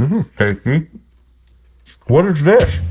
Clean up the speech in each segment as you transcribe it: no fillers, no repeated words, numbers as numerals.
This is tasty. What is this?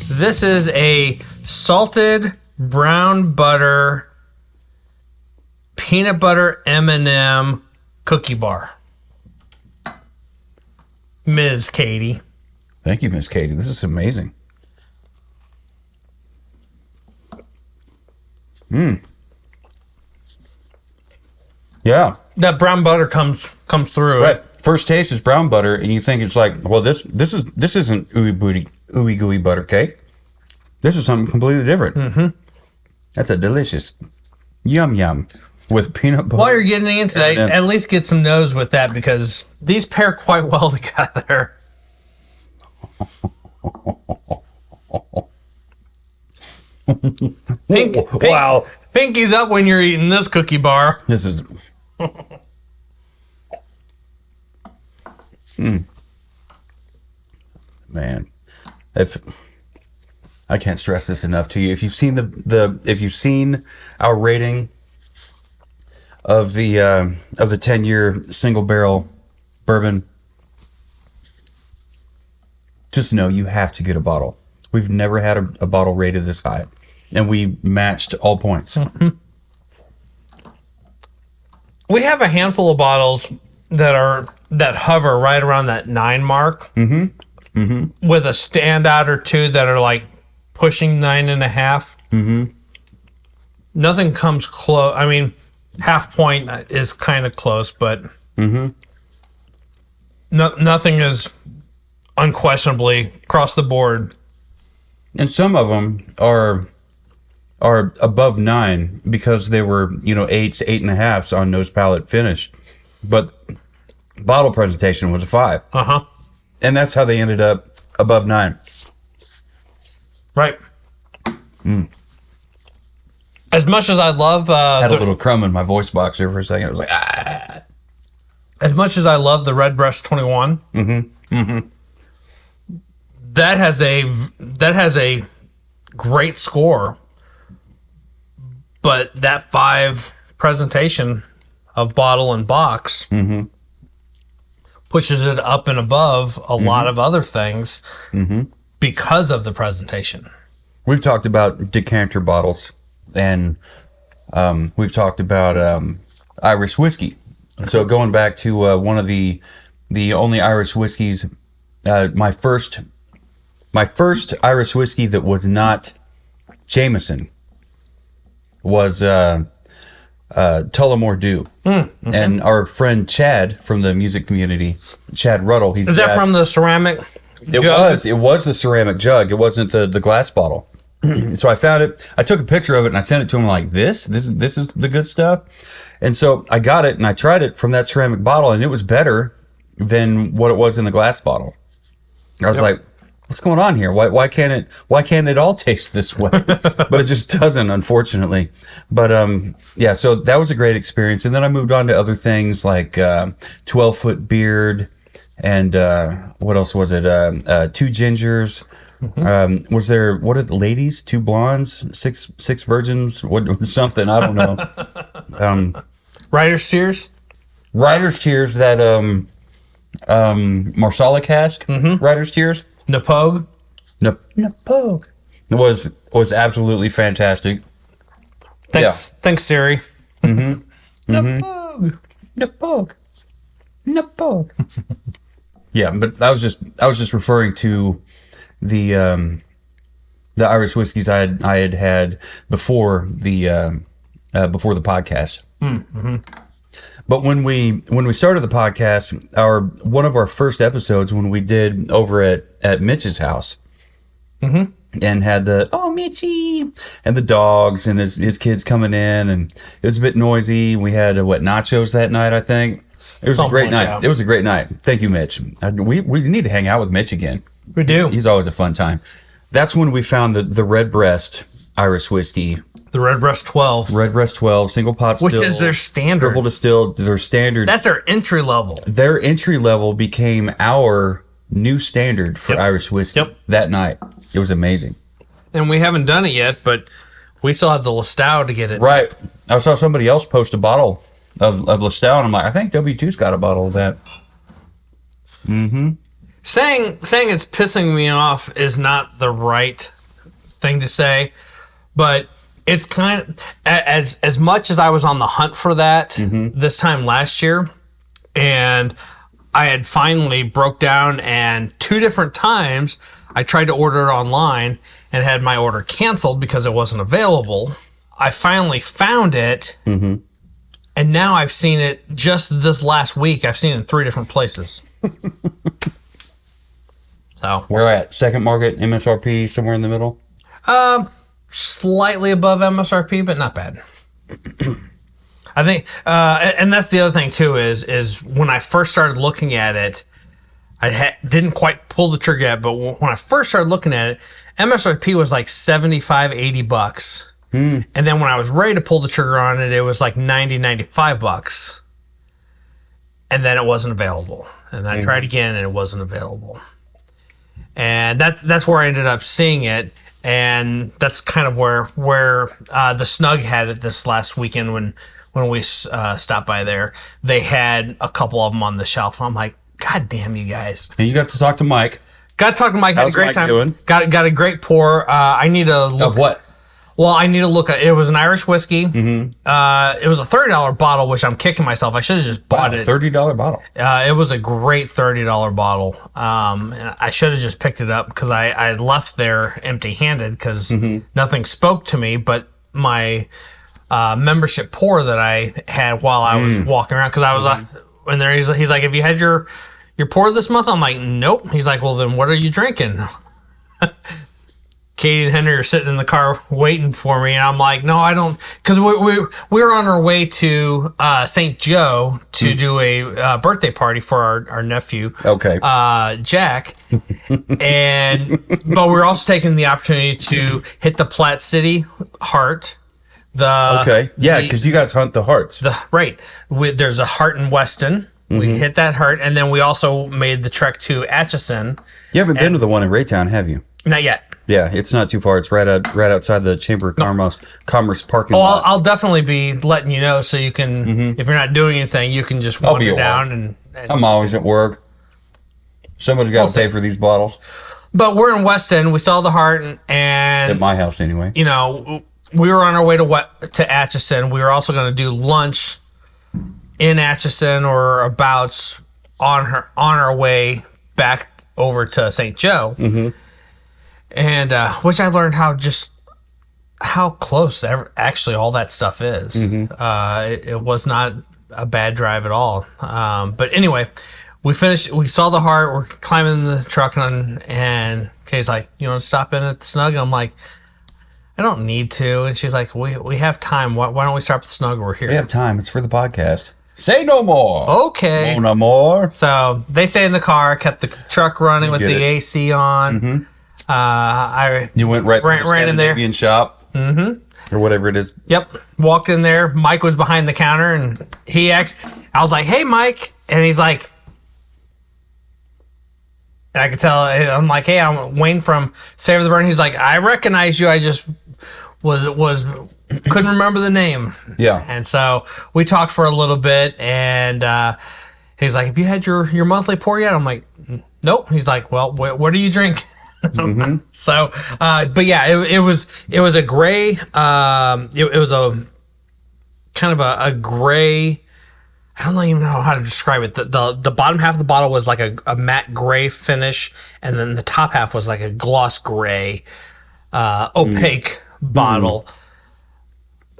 This is a salted brown butter peanut butter M&M cookie bar. Ms. Katie. Thank you, Miss Katie. This is amazing. Yeah. That brown butter comes through. Right. First taste is brown butter, and you think it's like, well, this isn't ooey gooey butter cake. This is something completely different. Mm-hmm. That's a delicious yum with peanut butter. While you're getting into that, at least get some nose with that because these pair quite well together. Wow. Pinky's up when you're eating this cookie bar. This is... Man, if I can't stress this enough to you, if you've seen if you've seen our rating of the 10-year single barrel bourbon, just know you have to get a bottle. We've never had a bottle rated this high, and we matched all points. Mm-hmm. We have a handful of bottles that hover right around that 9 mark. Mm-hmm. Mm-hmm. With a standout or two that are like pushing 9.5. Mm-hmm. Nothing comes close. I mean, half point is kind of close, but nothing is unquestionably across the board. And some of them are above 9 because they were 8s, 8.5s on nose palate finish, but bottle presentation was a 5. And that's how they ended up above 9. Right. As much as I love... had a little crumb in my voice box there for a second. I was like, ah. As much as I love the Redbreast 21, that has a great score. But that 5 presentation of bottle and box... pushes it up and above a lot of other things because of the presentation. We've talked about decanter bottles, and we've talked about Irish whiskey. So going back to one of the only Irish whiskeys, my first Irish whiskey that was not Jameson was Tullamore Dew. And our friend Chad from the music community, Chad Ruddle. Is that from the ceramic jug? It was the ceramic jug. It wasn't the glass bottle. So I found it. I took a picture of it and I sent it to him like, this is the good stuff. And so I got it and I tried it from that ceramic bottle and it was better than what it was in the glass bottle. I was like, what's going on here? Why can't it all taste this way? But it just doesn't, unfortunately. But yeah, so that was a great experience. And then I moved on to other things like 12-foot beard and what else was it? 2 gingers. Was there, what are the ladies? 2 blondes, six virgins, what something, I don't know. Writer's Tears? Writer's Tears, that Marsala cask, Writer's Tears. Napogue? Napogue. It was absolutely fantastic. Thanks, Siri. Napogue. Yeah, but I was just referring to the Irish whiskeys I had before the podcast. But when we started the podcast, one of our first episodes when we did over at Mitch's house, and had the Mitchy and the dogs and his kids coming in, and it was a bit noisy. We had nachos that night, I think. It was a great night. Yeah. It was a great night. Thank you, Mitch. We need to hang out with Mitch again. We do. He's always a fun time. That's when we found the Redbreast Irish whiskey. The Redbreast 12. Redbreast 12, single pot still. Which is their standard. Triple distilled, their standard. That's their entry level. Their entry level became our new standard for Irish whiskey that night. It was amazing. And we haven't done it yet, but we still have the Lestau to get it. Right. I saw somebody else post a bottle of Lestau, and I'm like, I think W2's got a bottle of that. Mm-hmm. Saying it's pissing me off is not the right thing to say, but it's kind of as much as I was on the hunt for that this time last year, and I had finally broke down, and 2 different times I tried to order it online and had my order canceled because it wasn't available. I finally found it, and now I've seen it just this last week. I've seen it in 3 different places. So we're at second market, MSRP, somewhere in the middle. Slightly above MSRP, but not bad. I think, and that's the other thing too, is when I first started looking at it, I didn't quite pull the trigger yet, but when I first started looking at it, MSRP was like $75-$80. And then when I was ready to pull the trigger on it, it was like $90-$95. And then it wasn't available. And then I tried again, and it wasn't available. And that's where I ended up seeing it. And that's kind of where the Snug had it this last weekend when we stopped by there. They had a couple of them on the shelf. I'm like, God damn you guys. And you got to talk to Mike. Got to talk to Mike. Had a great time. Doing? Got a great pour. I need to look. Of what? Well, I need to look at it. Was an Irish whiskey. It was a $30 bottle, which I'm kicking myself. I should have just bought it. $30 bottle. It was a great $30 bottle. And I should have just picked it up because I left there empty-handed because nothing spoke to me but my membership pour that I had while I was walking around. Because I was in there. He's like, have you had your pour this month? I'm like, nope. He's like, well, then what are you drinking? Katie and Henry are sitting in the car waiting for me, and I'm like, no, I don't, because we were on our way to St. Joe to do a birthday party for our nephew, Jack, but we're also taking the opportunity to hit the Platte City Heart. Because you guys hunt the hearts. There's a heart in Weston. We hit that heart, and then we also made the trek to Atchison. You haven't been to the one in Raytown, have you? Not yet. Yeah, it's not too far. It's right outside the Chamber of Commerce parking lot. I'll definitely be letting you know so you can, if you're not doing anything, you can just wander down. And I'm always at work. Somebody's got to pay for these bottles. But we're in Weston. We saw the heart, and at my house anyway. You know, we were on our way to Atchison. We were also going to do lunch in Atchison or abouts on our way back over to St. Joe. And which I learned how close actually all that stuff is. It was not a bad drive at all. But anyway, we finished. We saw the heart. We're climbing the truck, and Kay's like, "You want to stop in at the Snug?" And I'm like, "I don't need to." And she's like, "We have time. Why don't we stop at the Snug? We're here. We have time. It's for the podcast. Say no more. Okay. No more." So they stayed in the car, kept the truck running with the AC on. You went right through the ran in there shop, or whatever it is. Yep, walked in there. Mike was behind the counter, and I was like, "Hey, Mike," and he's like, and I could tell. I'm like, "Hey, I'm Wayne from Savor the Burn." He's like, "I recognize you. I just was couldn't remember the name." Yeah, and so we talked for a little bit, and he's like, "Have you had your monthly pour yet?" I'm like, "Nope." He's like, "Well, what do you drink?" So, but yeah, it was a gray. It was a kind of a gray. I don't even know how to describe it. The bottom half of the bottle was like a matte gray finish, and then the top half was like a gloss gray, opaque bottle.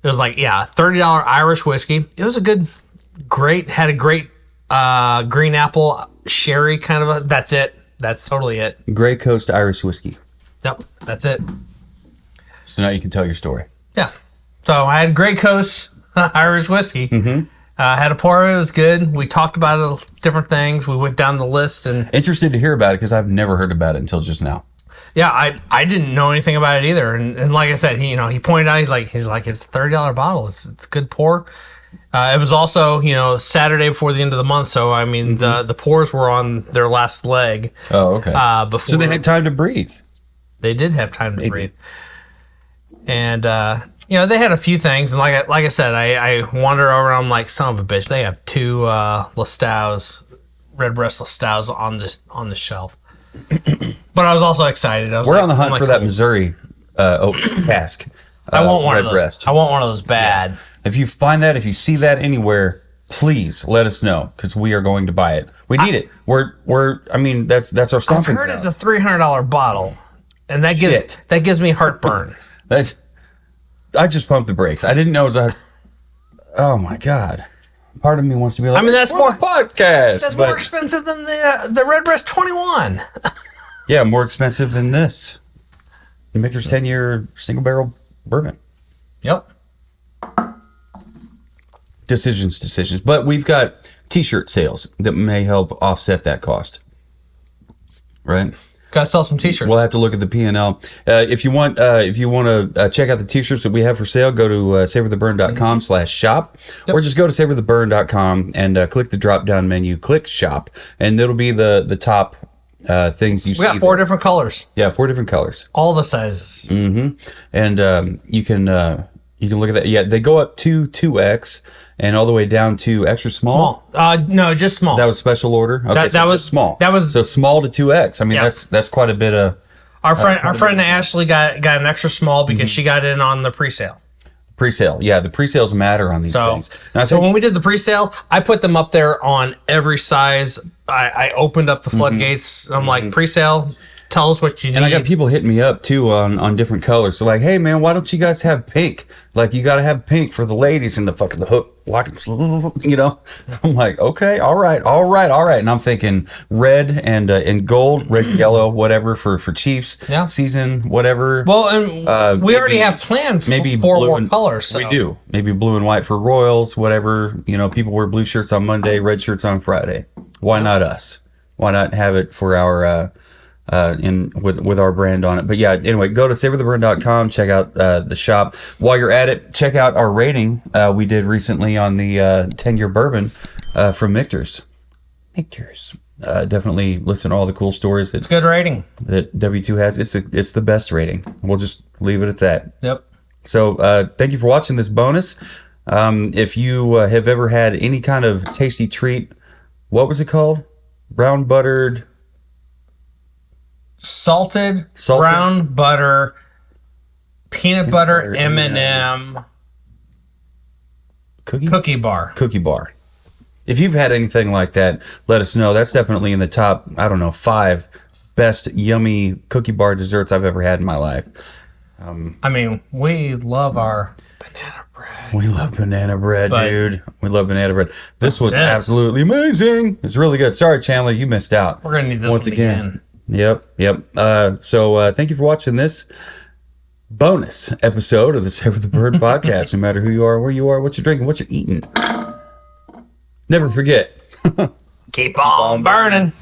It was like $30 Irish whiskey. It was had a great green apple sherry kind of that's it. That's totally it. Grey Coast Irish whiskey. Yep, that's it. So now you can tell your story. Yeah. So I had Grey Coast Irish whiskey. Had a pour. It was good. We talked about different things. We went down the list and interested to hear about it because I've never heard about it until just now. Yeah, I didn't know anything about it either, and like I said, he pointed out, he's like it's a $30 bottle. It's good pour. It was also Saturday before the end of the month, so I mean the pours were on their last leg. Oh, okay. Before So they had time to breathe. They did have time to breathe, and they had a few things, and like I said, I wander over, and I'm like, son of a bitch, they have two Lestaus, Redbreast Lestaus on the shelf. But I was also excited. We're on the hunt for that Missouri oak cask. I want one of those. Redbreast. I want one of those bad. Yeah. If you find that, if you see that anywhere, please let us know, because we are going to buy it. We need it. That's our stomping I've heard ground. it's a $300 bottle, and that gives me heartburn. I just pumped the brakes. I didn't know it was a. Oh my god! Part of me wants to be like, that's more podcast. That's more expensive than the Redbreast 21. Yeah, more expensive than this. Michter's 10-year single barrel bourbon. Yep. Decisions. But we've got T-shirt sales that may help offset that cost. Right? Got to sell some T-shirts. We'll have to look at the P&L. If you want to check out the T-shirts that we have for sale, go to savortheburn.com/shop, or just go to savortheburn.com and click the drop-down menu, click shop, and it'll be the top things you see. We got 4 different colors. Yeah, 4 different colors. All the sizes. Mm-hmm. And you can look at that. Yeah, they go up to 2X and all the way down to extra small. No, just small. That was special order. Okay, that was small. That was so small to 2X. I mean, that's quite a bit of. Our friend Ashley got an extra small because she got in on the pre-sale. Pre-sale, yeah, the pre-sales matter on these things. So when we did the pre-sale, I put them up there on every size. I opened up the floodgates. I'm like, pre-sale, tell us what you need. And I got people hitting me up too on different colors. So like, hey man, why don't you guys have pink? Like, you got to have pink for the ladies in the hook. I'm like, okay, all right. And I'm thinking red and gold, red, yellow, whatever for Chiefs season, whatever. Well, and we already have planned for maybe 4 more colors. So. We do. Maybe blue and white for Royals, whatever. People wear blue shirts on Monday, red shirts on Friday. Why not us? Why not have it for our with our brand on it? But yeah, anyway, go to savortheburn.com, check out the shop. While you're at it, check out our rating we did recently on the 10-year bourbon from Michter's. Definitely listen to all the cool stories. It's good rating that W2 has. It's the best rating. We'll just leave it at that. Yep. So thank you for watching this bonus. If you have ever had any kind of tasty treat, what was it called? Brown buttered. Salted brown butter, peanut butter M&M cookie bar. If you've had anything like that, let us know. That's definitely in the top, 5 best yummy cookie bar desserts I've ever had in my life. We love our banana bread. We love banana bread, dude. We love banana bread. This was absolutely amazing. It's really good. Sorry, Chandler, you missed out. We're gonna need this once again. Yep. So thank you for watching this bonus episode of the Savor the Bird podcast. No matter who you are, where you are, what you're drinking, what you're eating. Never forget. Keep on burning.